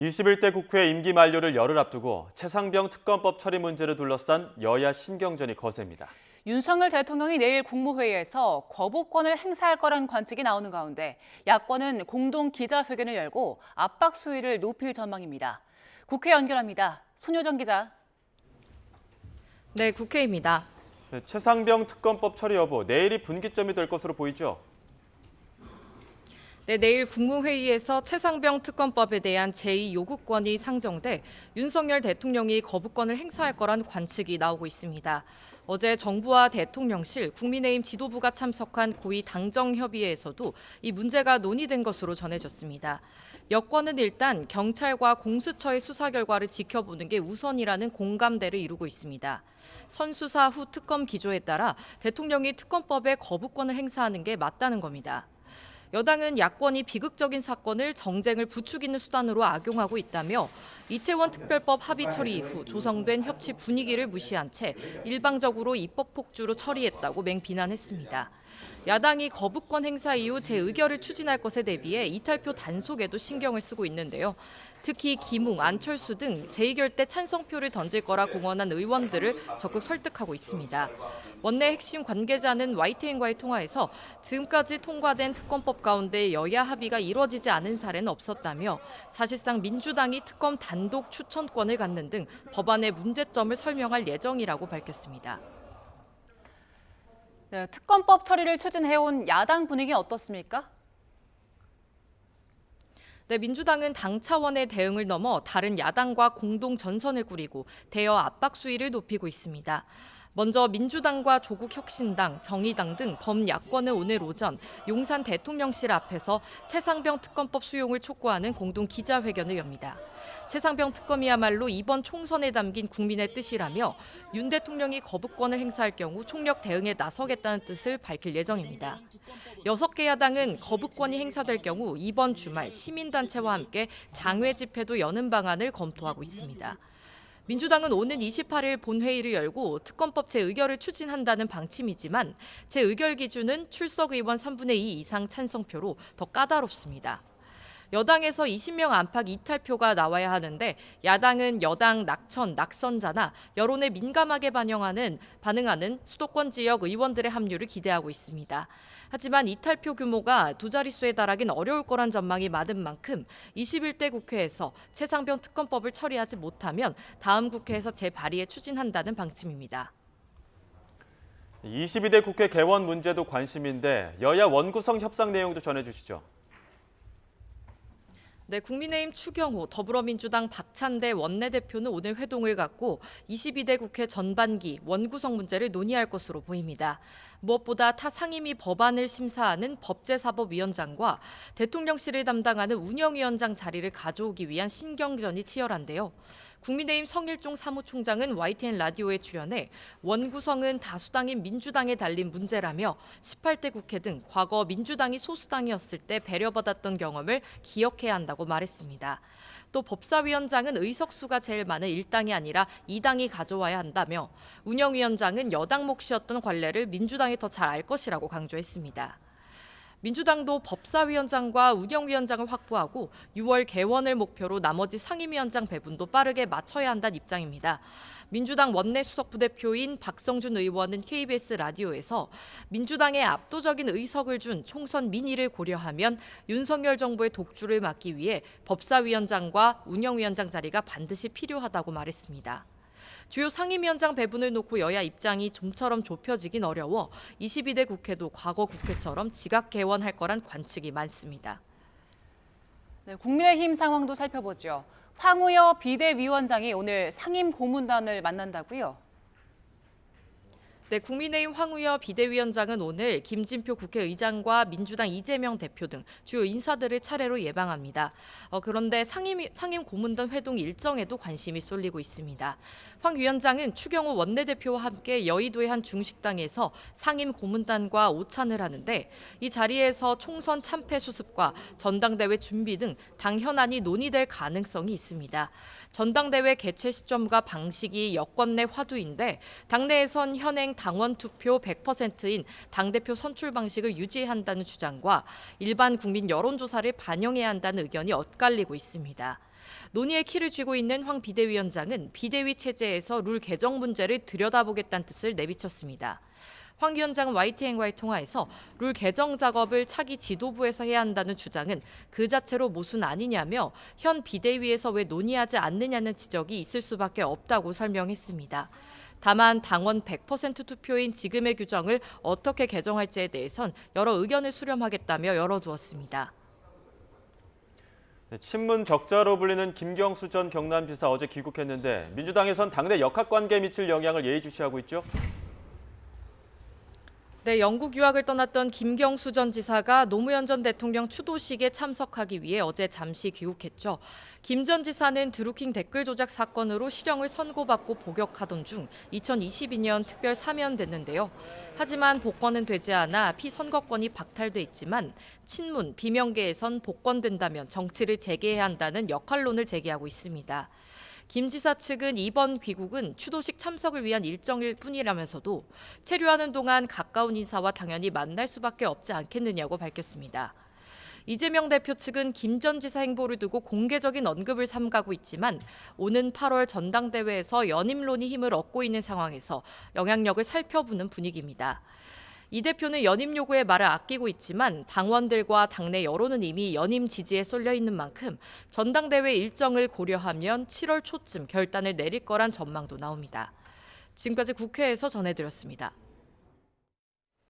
21대 국회 임기 만료를 열흘 앞두고 최상병 특검법 처리 문제를 둘러싼 여야 신경전이 거셉니다. 윤석열 대통령이 내일 국무회의에서 거부권을 행사할 거란 관측이 나오는 가운데 야권은 공동 기자회견을 열고 압박 수위를 높일 전망입니다. 국회 연결합니다. 손효정 기자. 네, 국회입니다. 최상병 특검법 처리 여부, 내일이 분기점이 될 것으로 보이죠? 네, 내일 국무회의에서 최상병 특검법에 대한 제2 요구권이 상정돼 윤석열 대통령이 거부권을 행사할 거란 관측이 나오고 있습니다. 어제 정부와 대통령실, 국민의힘 지도부가 참석한 고위 당정협의회에서도 이 문제가 논의된 것으로 전해졌습니다. 여권은 일단 경찰과 공수처의 수사 결과를 지켜보는 게 우선이라는 공감대를 이루고 있습니다. 선수사 후 특검 기조에 따라 대통령이 특검법에 거부권을 행사하는 게 맞다는 겁니다. 여당은 야권이 비극적인 사건을 정쟁을 부추기는 수단으로 악용하고 있다며 이태원 특별법 합의 처리 이후 조성된 협치 분위기를 무시한 채 일방적으로 입법 폭주로 처리했다고 맹비난했습니다. 야당이 거부권 행사 이후 재의결을 추진할 것에 대비해 이탈표 단속에도 신경을 쓰고 있는데요. 특히 김웅, 안철수 등 재의결 때 찬성표를 던질 거라 공언한 의원들을 적극 설득하고 있습니다. 원내 핵심 관계자는 YTN과의 통화에서 지금까지 통과된 특검법 가운데 여야 합의가 이루어지지 않은 사례는 없었다며 사실상 민주당이 특검 단독 추천권을 갖는 등 법안의 문제점을 설명할 예정이라고 밝혔습니다. 네, 특검법 처리를 추진해온 야당 분위기 어떻습니까? 네, 민주당은 당 차원의 대응을 넘어 다른 야당과 공동 전선을 꾸리고 대여 압박 수위를 높이고 있습니다. 먼저 민주당과 조국혁신당, 정의당 등 범야권은 오늘 오전 용산 대통령실 앞에서 최상병 특검법 수용을 촉구하는 공동 기자회견을 엽니다. 최상병 특검이야말로 이번 총선에 담긴 국민의 뜻이라며 윤 대통령이 거부권을 행사할 경우 총력 대응에 나서겠다는 뜻을 밝힐 예정입니다. 6개 야당은 거부권이 행사될 경우 이번 주말 시민단체와 함께 장외 집회도 여는 방안을 검토하고 있습니다. 민주당은 오는 28일 본회의를 열고 특검법 재의결을 추진한다는 방침이지만 재의결 기준은 출석 의원 3분의 2 이상 찬성표로 더 까다롭습니다. 여당에서 20명 안팎 이탈표가 나와야 하는데 야당은 여당 낙천, 낙선자나 여론에 민감하게 반응하는 수도권 지역 의원들의 합류를 기대하고 있습니다. 하지만 이탈표 규모가 두 자릿수에 달하긴 어려울 거란 전망이 많은 만큼 21대 국회에서 최상병 특검법을 처리하지 못하면 다음 국회에서 재발의에 추진한다는 방침입니다. 22대 국회 개원 문제도 관심인데 여야 원구성 협상 내용도 전해주시죠. 네, 국민의힘 추경호, 더불어민주당 박찬대 원내대표는 오늘 회동을 갖고 22대 국회 전반기 원구성 문제를 논의할 것으로 보입니다. 무엇보다 타 상임위 법안을 심사하는 법제사법위원장과 대통령실을 담당하는 운영위원장 자리를 가져오기 위한 신경전이 치열한데요. 국민의힘 성일종 사무총장은 YTN 라디오에 출연해 원구성은 다수당인 민주당에 달린 문제라며 18대 국회 등 과거 민주당이 소수당이었을 때 배려받았던 경험을 기억해야 한다고 말했습니다. 또 법사위원장은 의석수가 제일 많은 1당이 아니라 2당이 가져와야 한다며 운영위원장은 여당 몫이었던 관례를 민주당이 더 잘 알 것이라고 강조했습니다. 민주당도 법사위원장과 운영위원장을 확보하고 6월 개원을 목표로 나머지 상임위원장 배분도 빠르게 맞춰야 한다는 입장입니다. 민주당 원내 수석 부대표인 박성준 의원은 KBS 라디오에서 민주당에 압도적인 의석을 준 총선 민의를 고려하면 윤석열 정부의 독주를 막기 위해 법사위원장과 운영위원장 자리가 반드시 필요하다고 말했습니다. 주요 상임위원장 배분을 놓고 여야 입장이 좀처럼 좁혀지긴 어려워 22대 국회도 과거 국회처럼 지각 개원할 거란 관측이 많습니다. 네, 국민의힘 상황도 살펴보죠. 황우여 비대위원장이 오늘 상임 고문단을 만난다고요? 네, 국민의힘 황우여 비대위원장은 오늘 김진표 국회의장과 민주당 이재명 대표 등 주요 인사들을 차례로 예방합니다. 그런데 상임 고문단 회동 일정에도 관심이 쏠리고 있습니다. 황 위원장은 추경호 원내대표와 함께 여의도의 한 중식당에서 상임 고문단과 오찬을 하는데 이 자리에서 총선 참패 수습과 전당대회 준비 등 당 현안이 논의될 가능성이 있습니다. 전당대회 개최 시점과 방식이 여권 내 화두인데 당내에선 현행 당원 투표 100%인 당대표 선출 방식을 유지한다는 주장과 일반 국민 여론조사를 반영해야 한다는 의견이 엇갈리고 있습니다. 논의의 키를 쥐고 있는 황 비대위원장은 비대위 체제에서 룰 개정 문제를 들여다보겠다는 뜻을 내비쳤습니다. 황 위원장은 YTN과의 통화에서 룰 개정 작업을 차기 지도부에서 해야 한다는 주장은 그 자체로 모순 아니냐며 현 비대위에서 왜 논의하지 않느냐는 지적이 있을 수밖에 없다고 설명했습니다. 다만 당원 100% 투표인 지금의 규정을 어떻게 개정할지에 대해선 여러 의견을 수렴하겠다며 열어두었습니다. 네, 친문 적자로 불리는 김경수 전 경남지사 어제 귀국했는데 민주당에선 당내 역학관계에 미칠 영향을 예의주시하고 있죠. 네, 영국 유학을 떠났던 김경수 전 지사가 노무현 전 대통령 추도식에 참석하기 위해 어제 잠시 귀국했죠. 김 전 지사는 드루킹 댓글 조작 사건으로 실형을 선고받고 복역하던 중 2022년 특별 사면됐는데요. 하지만 복권은 되지 않아 피선거권이 박탈돼 있지만 친문, 비명계에선 복권된다면 정치를 재개해야 한다는 역할론을 제기하고 있습니다. 김 지사 측은 이번 귀국은 추도식 참석을 위한 일정일 뿐이라면서도 체류하는 동안 가까운 인사와 당연히 만날 수밖에 없지 않겠느냐고 밝혔습니다. 이재명 대표 측은 김 전 지사 행보를 두고 공개적인 언급을 삼가고 있지만 오는 8월 전당대회에서 연임론이 힘을 얻고 있는 상황에서 영향력을 살펴보는 분위기입니다. 이 대표는 연임 요구에 말을 아끼고 있지만 당원들과 당내 여론은 이미 연임 지지에 쏠려 있는 만큼 전당대회 일정을 고려하면 7월 초쯤 결단을 내릴 거란 전망도 나옵니다. 지금까지 국회에서 전해드렸습니다.